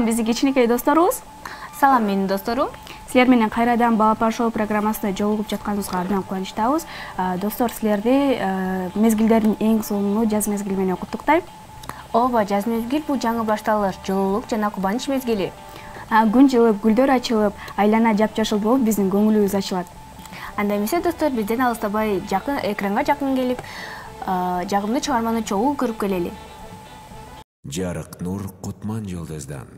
Салам биздин кичинекей досторубуз. Салам менин досторум. Силер менен кайрадан Балапан шоу программасында жолугуп жатканыбызга абдан кубанычтабыз. Достор, силерди мезгилдердин эң сонуну жаз мезгили менен куттуктайм. Ооба, жаз мезгил бул жаңы башталыш, жылуулук жана кубаныч мезгили. Күн жылып, гүлдөр ачылып, айлана жапжашыл болуп биздин көңүлүбүз ачылат. Анда эмесе достор, бизден алыстабай жакын экранга жакын келип, жагымдуу чыгарманы чогуу көрүп келели. Жарык нур Кутман Жолдоздан,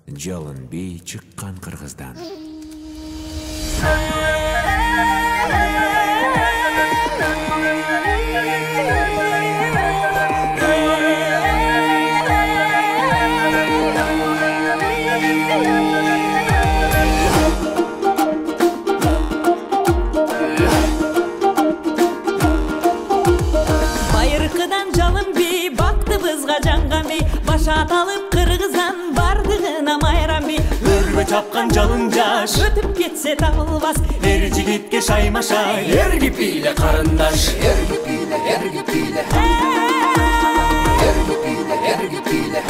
жалын бей чыккан Кыргыздан. Байыркыдан жалын бей, бактыбызга жанган бей, башат алып Кыргыздан бардыгына майрам бей. Өргө чапкан жалын жаш, Өтүп кетсе табылбас, эр жигитке шаймашай, эрги пиле карындаш. Эрги пиле, эрги пиле. Эрги пиле, эрги пиле.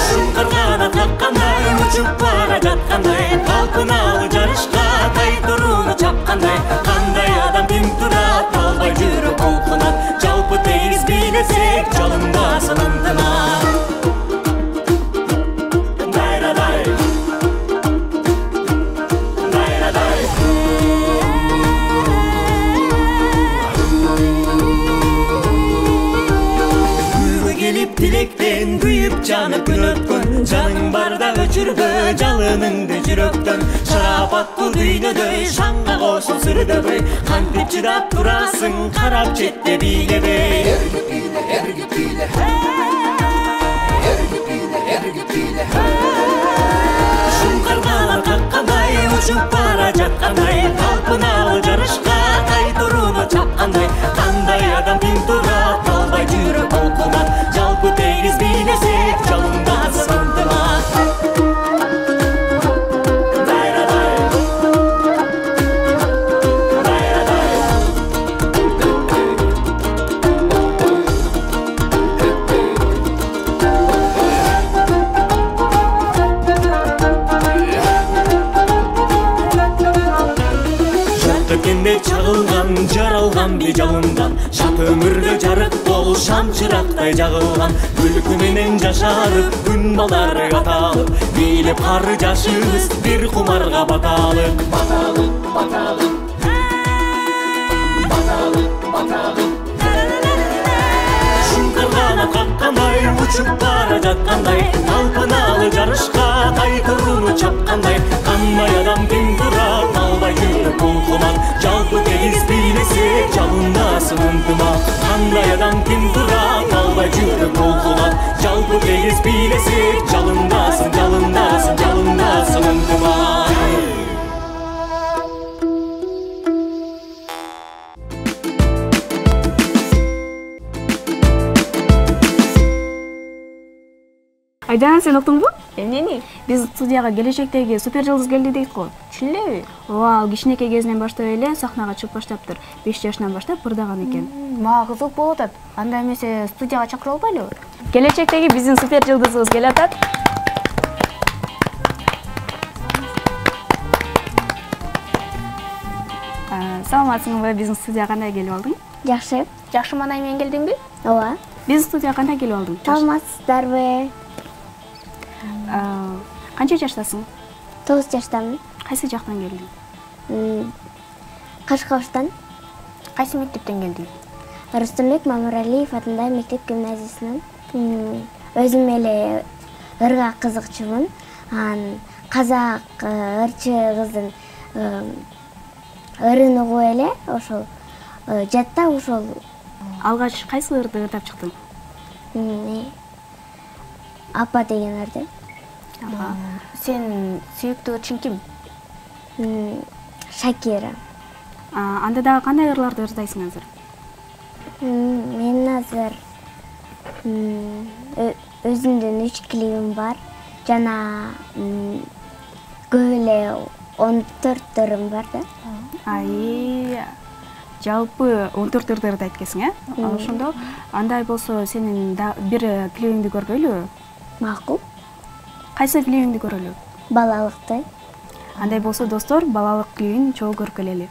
Шуңкаргана таккандай, учуп бара жаткандай, талпыналы жарышка тай турууну чапкандай. Кандай адам тим турат, албай жүрөк толкунат, жалпы тегиз бийлесек, жалындасын ынтымак. Tilekten kuyup canıp gün ötkün, canın barda öçürgü жалыныңды жүрөктөн. Шарапаттуу дүйнөдө шаңга кошул сүрдөбөй, кантип чыдап турасың карап четте бийлебей. Эрги пиле, эрги пиле. Эрги пиле, эрги пиле. Шуңкаргана каккандай, учуп бара жаткандай, талпыналы жарышка тай турууну чапкандай. Кандай адам тим турат, албай жүрөк толкунат, жалпы тегиз бийлесек, жалындасын ынтымак. Чагылган, жаралган би жалындан, шат өмүргө жарык бол шам чырактай жагылган. Күлкү менен жашарып, күн балдары каталып, бийлеп кары жашыбыз бир кумарга баталык. Баталык, баталык. Баталык, баталык. Шуңкаргана каккандай, учуп бара жаткандай, талпыналы жарышка тай турууну чапкандай. Кандай адам тим турат, албай жүрөк толкунат, жалпы тегиз бийлесек, жалындасын ынтымак. Кандай адам тим турат, албай жүрөк толкунат, жалпы тегиз бийлесек, жалындасын, жалындасын, жалындасын ынтымак. Айдан, сен уктуңбу? Эмнени? Биз студияга келечектеги супер жылдыз келди дейт го. Чүлөбү? Ооба, ал кичинекей кезинен баштап эле сахнага чыгып баштаптыр. 5 жашынан баштап ырдаган экен. Мага кызык болуп атат. Анда эмесе студияга чакыра албайлыбы? Келечектеги биздин супер жылдызыбыз келе атат. Саламатсыңбы? Биздин студияга кандай келип алдың? Жакшы. Жакшы маанай менен келдиңби? Ооба. Биздин студияга кандай келип алдың? Саламатсыздарбы? Канча жаштасың? 9 жаштамын. Кайсы жактан келдиң? Кашкабаштан. Кайсы мектептен келдиң? Рустамбек Мамыралиев атындагы мектеп гимназиясынан. Өзүм эле ырга кызыкчумун. Казак ырчы кыздын ырын угуп эле ошол жаттап ошол. Алгач кайсы ырды ырдап чыктың? Апа деген ырды. Сен сүйүктүү ырчың ким? Шакира. Анда дагы кандай ырларды ырдайсың азыр? Мен азыр өзүмдүн 3 клибим бар. Жана көп эле 14 ырым бар да. Жалпы 14 ырды ырдайт экенсиң, Ошондо андай болсо сенин бир клибиңди көрбөйлүбү? Макул. Кайсы клибиңди көрөлү? Балалыкты. Андай болсо достор, балалык клибин чогуу көрүп келели.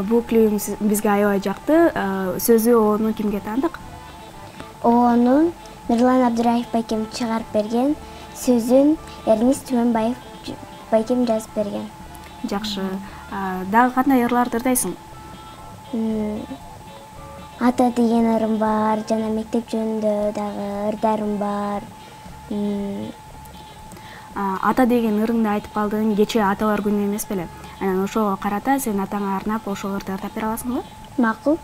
Бул клибиңиз бизге аябай жакты. Сөзү ону кимге таандык? Ону Нурлан Абдураев байкем чыгарып берген, сөзүн Эрнис Түмөнбаев байкем жазып берген. Жакшы. Дагы кандай ырларды ырдайсың? Ата деген ырым бар, жана мектеп жөнүндө дагы ырдарым бар. Ата деген ырыңды айтып калдың, кечээ аталар күнү эмес беле? Анан ошого карата сен атаңа арнап ошол ырды ырдап бере аласыңбы? Макул.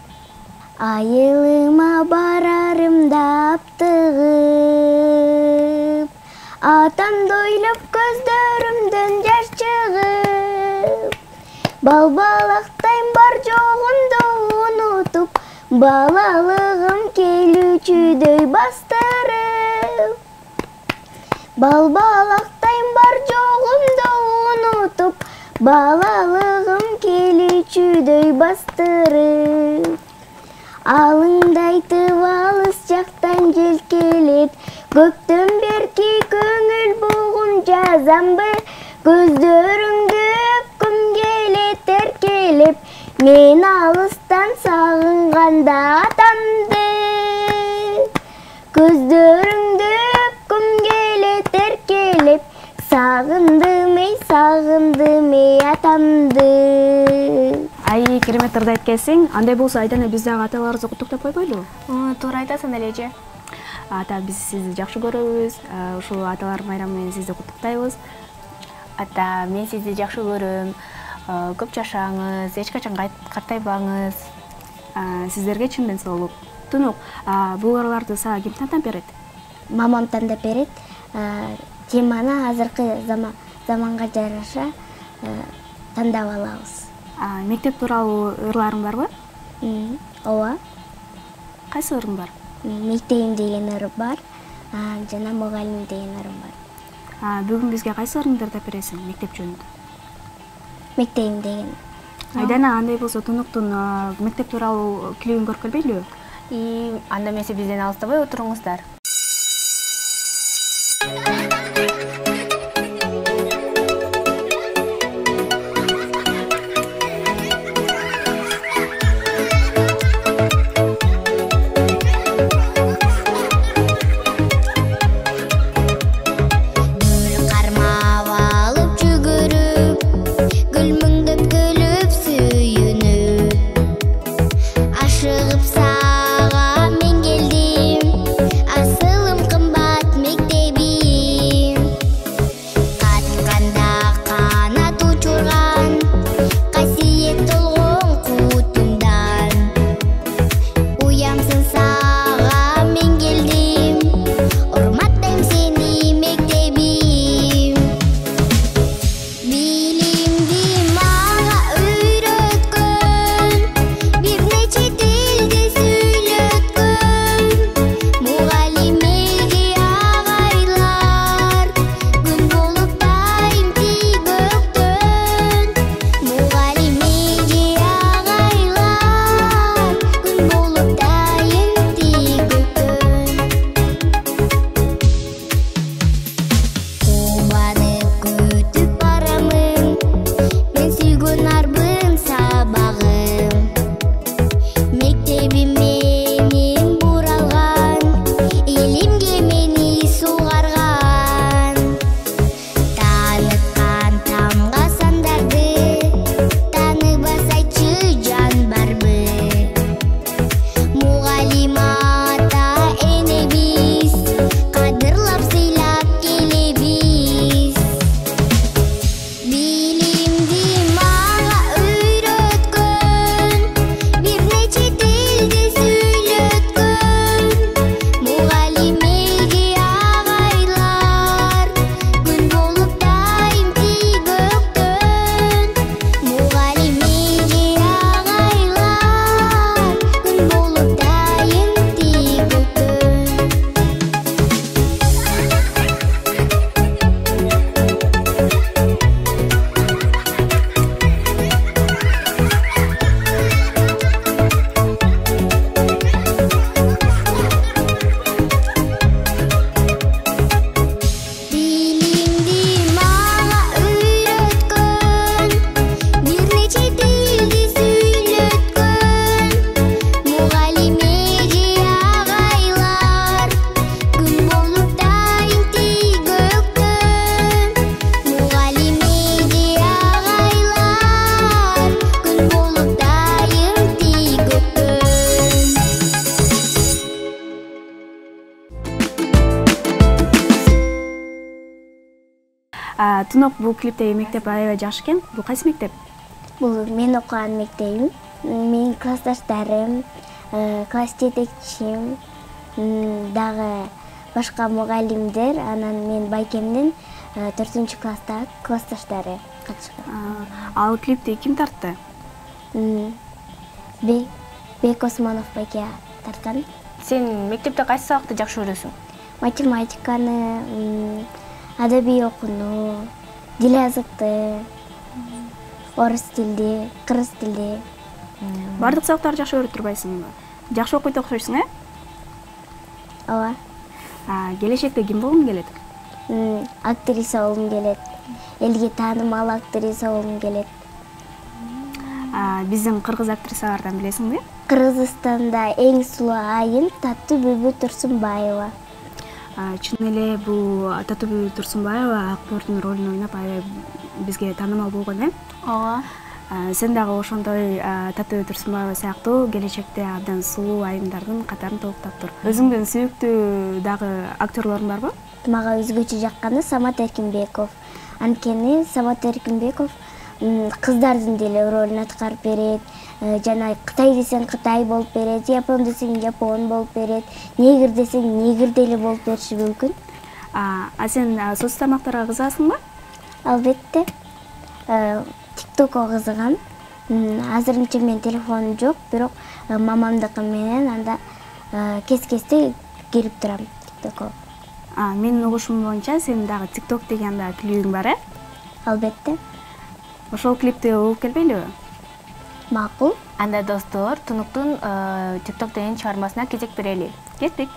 Айылыма барарымда аптыгып, атамды ойлоп көздөрүмдөн жаш чыгып, бал-балактайм бар жогумду унутуп, балалыгым келүүчүдөй бастырып. Бал-балактайм бар жогумду унутуп, балалыгым келүүчүдөй бастырып. Алыңдайтып алыс жактан желкелеп, көптөн берки көңүл бугум жазамбы, көздөрүңдү өпкүм келет эркелеп, мен алыстан сагынганда атамды. Көздөрүңдү өпкүм келет эркелеп, сагындым эй атамды. Ай, керемет ырды айткенсиң. Андай болсо айдана биз дагы аталарыбызды куттуктап койбойлубу? Туура айтасың элеже. Ата, биз сизди жакшы көрөбүз. Ушул аталар майрамы менен сизди куттуктайбыз. Ата, мен сизди жакшы көрөм. Көп жашаңыз, эч качан картайбаңыз. Сиздерге чын ден соолук. Тунук, бул ырларды сага ким тандап берет? Мамам тандап берет. Теманы азыркы заманга жараша тандап алабыз. Мектеп тууралуу ырларың барбы? Ооба. Кайсы ырың бар? Мектебим деген ыр бар, жана мугалим деген ырым бар. Бүгүн бизге кайсы ырыңды тап бересиң мектеп жөнүндө? Мектебим деген. Айдана андай болсо Тунуктун мектеп тууралуу клибин көрүп келбейлиби? Анда эмесе бизден алыстабай отуруңуздар. Тунук, бул клиптеги мектеп аябай жакшы экен. Бул кайсы мектеп? Бул мен окуган мектебим. Менин классташтарым, класс жетекчим, дагы башка мугалимдер, анан мен байкемдин 4-класстагы классташтары катышкан. Ал клипти ким тартты? Бек Осмонов байке тарткан. Сен мектепте кайсы сабакты жакшы көрөсүң? Математиканы, адабий окууну, дил азыкты, орус тилди, кыргыз тилди. Бардык сабактарды жакшы көрүп турбайсыңбы? Жакшы окуйт окшойсуң, Ооба. Келечекте ким болгуң келет? Актриса болгум келет. Элге таанымал актриса болгум келет. Биздин кыргыз актрисалардан билесиңби? Кыргызстанда эң сулуу айым Татуу-Бүбү Турсунбаева. Чын эле бул Татуу-Бүбү Турсунбаева актёрдун ролун ойноп аябай бизге таанымал болгон, Ооба. Сен дагы ошондой Татуу-Бүбү Турсунбаева сыяктуу келечекте абдан сулуу айымдардын катарын толуктап тур. Өзүңдүн сүйүктүү дагы актёрлоруң барбы? Мага өзгөчө жакканы Самат Эркинбеков. Анткени Самат Эркинбеков кыздардын деле ролун аткарып берет. Жана Кытай десең Кытай болуп берет, Япон десең Япон болуп берет, негр десең негр деле болуп бериши мүмкүн. Сен соц тармактарга кызыгасыңбы? Албетте. TikTokко кызыгам. Азырынча мен телефонум жок, бирок мамамдыкы менен анда кес-кесте кирип турам TikTokко. Менин угушум боюнча сенин дагы TikTok деген да клибиң бар, Албетте. Ошол клипти угуп келбейлиби? Макул. Анда достор, Тунуктун TikTok деген чыгармасына кезек берели. Кеттик.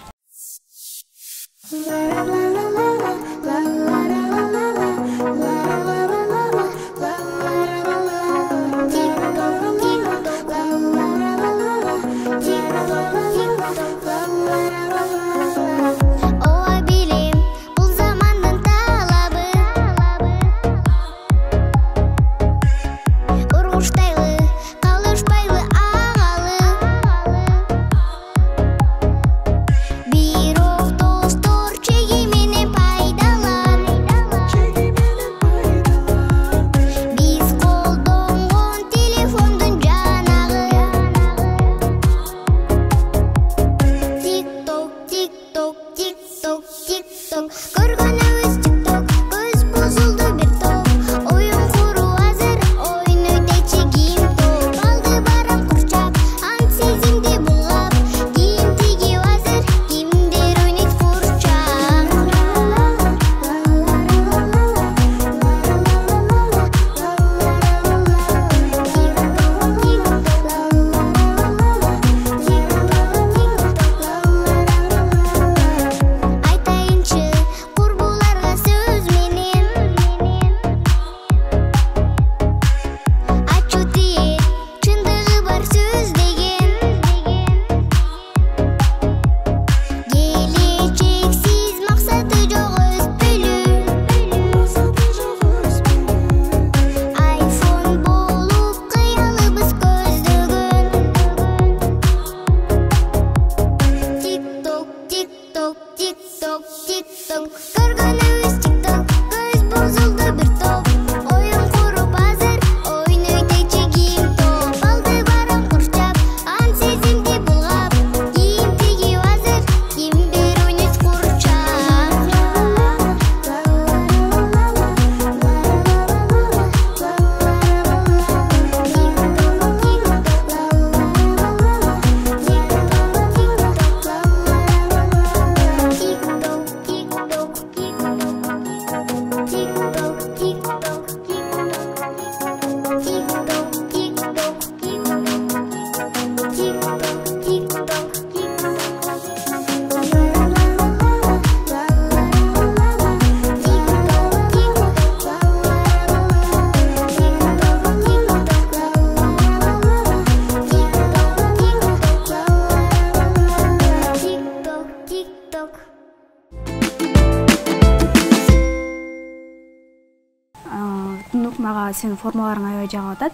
Мага сенин формаларың аябай жагып атат.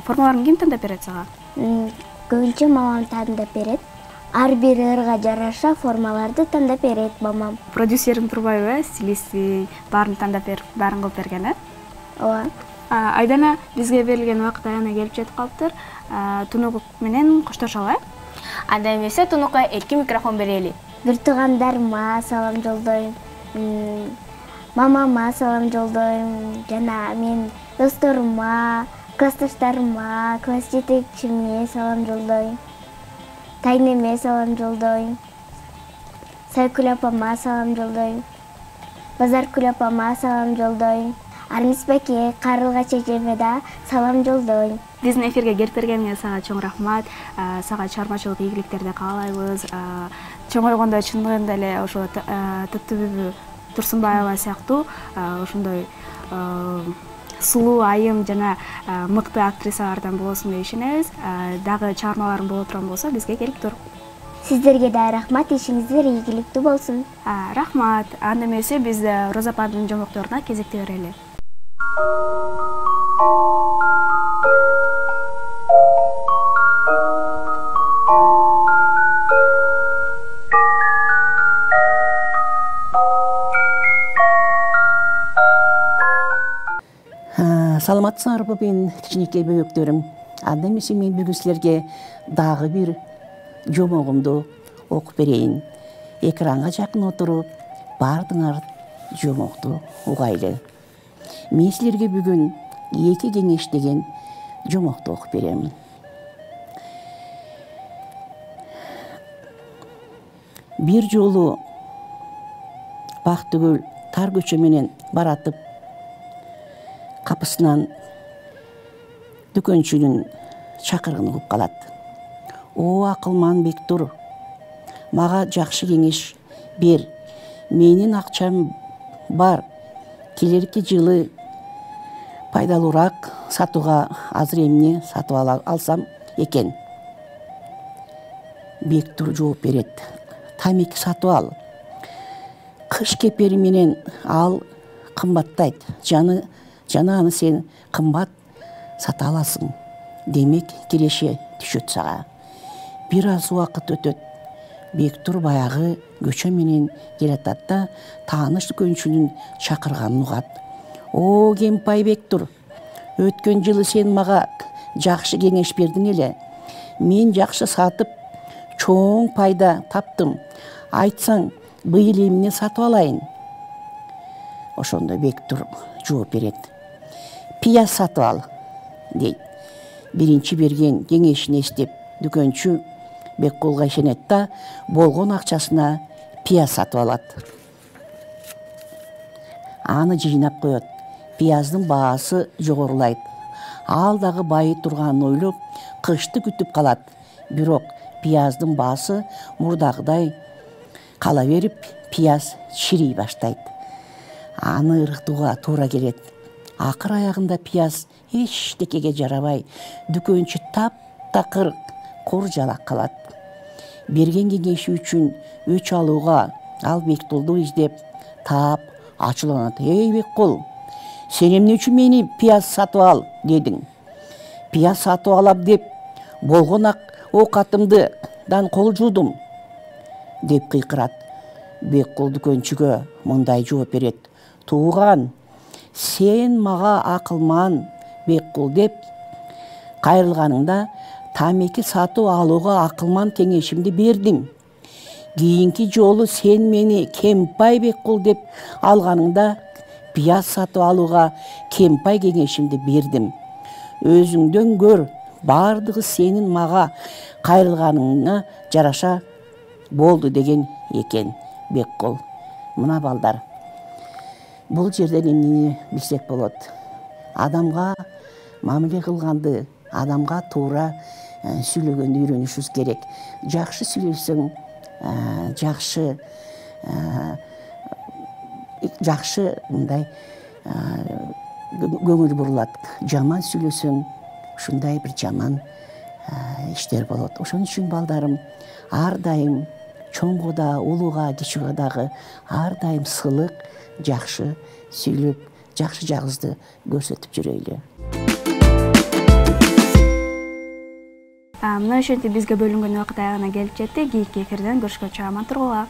Формаларыңды ким тандап берет сага? Көбүнчө мамам тандап берет. Ар бир ырга жараша формаларды тандап берет мамам. Продюсериң турбайбы? Стилисти баарын тандап берип, баарын кылып берген, Ооба. Айдана, бизге берилген убакыт аягына келип жетип калыптыр. Тунук менен коштошолу. Анда эмесе Тунукка эркин микрофон берели. Бир туугандарыма салам жолдойм. Мамама салам жолдойм. Жана мен досторума, классташтарыма, класс жетекчиме салам жолдойм. Тайнеме салам жолдойм. Сайкүл апама салам жолдойм. Базаркүл апама салам жолдойм. Армисбеке, Карылга чечеме да салам жолдойм. Биздин эфирге келип бергениңе сага чоң рахмат. Сага чыгармачылык ийгиликтерди каалайбыз. Чоңойгондо чындыгында эле ошо Таттыбүбү Турсунбаева сыяктуу ошондой сулуу айым жана мыкты актрисалардан болосуң деп ишенебиз. Дагы чыгармаларың боло турган болсо бизге келип тур. Сиздерге да рахмат, ишиңиздер ийгиликтүү болсун. Рахмат. Анда эмесе биз Роза апанын жомокторуна кезекте берели. Саламатсыңарбы мен кичинекей бөбөктөрүм. Анда эмесе мен бүгүн силерге дагы бир жомогумду окуп берейин. Экранга жакын отуруп, бардыңар жомокту угайлы. Мен силерге бүгүн эки кеңеш деген жомокту окуп берем. Бир жолу Бактыгүл тар көчө менен баратып, капысынан дүкөнчүнүн чакыргын угуп калат. О, акылман Бектур, мага жакшы кеңеш бер. Менин акчам бар. Келерки жылы пайдалуураак сатууга азыр эмне сатып алсам экен. Бектур жооп берет. Тамеки сатып ал. Кыш кепери менен ал кымбаттайт. Жана аны сен кымбат сата аласың. Демек киреше түшөт сага. Бир аз убакыт өтөт. Бектур баягы көчө менен келатат да тааныш дүкөнчүнүн чакырганын угат. О, Кемпай Бектур, өткөн жылы сен мага жакшы кеңеш бердиң эле. Мен жакшы сатып, чоң пайда таптым. Айтсаң, быйыл эмне сатып алайын? Ошондо Бектур жооп берет. Пияз сатып ал, дейт. Биринчи берген кеңешин эстеп, дүкөнчү Беккулга ишенет да болгон акчасына пияз сатып алат. Аны жыйнап коет. Пияздын баасы жогорулайт. Ал дагы байы турганын ойлоп, кышты күтүп калат. Бирок пияздын баасы мурдагыдай кала берип, пияз чирий баштайт. Аны ырктууга туура келет. Акыр аягында пияз эчтекеге жарабай, дүкөнчү таптакыр кур жалак калат. Берген кеңеши үчүн өч алууга ал Бектулду издеп, таап ачууланат. Эй, Беккул, сен эмне үчүн мени пияз сатып ал дедиң? Пияз сатып алам деп болгон оокатымдан кол жуудум, деп кыйкырат. Беккул дүкөнчүгө мындай жооп берет. Тууган, сен мага акылман Беккул деп кайрылганыңда тамеки сатып алууга акылман кеңешимди бердиң. Кийинки жолу сен мени Кемпай Беккул деп алганыңда пияз сатып алууга Кемпай кеңешимди бердим. Өзүңдөн көр, бардыгы сенин мага кайрылганыңа жараша болду деген экен Беккул. Мына балдар, бул жерден эмнени билсек болот? Адамга мамиле кылганды, адамга туура сүйлөгөндү үйрөнүшүбүз керек. Жакшы сүйлөсөң, жакшы мындай көңүл бурулат. Жаман сүйлөсөң, ушундай бир жаман иштер болот. Ошон үчүн балдарым, ар дайым чоңго да, улууга, кичиге дагы ар дайым сылык, жакшы сүйлөп, жакшы жагызды көрсөтүп жүрөйлү. Мына ошентип бизге бөлүнгөн убакыт аягына келип жетти. Кийинки эфирден көрүшкөнчө аман тургула.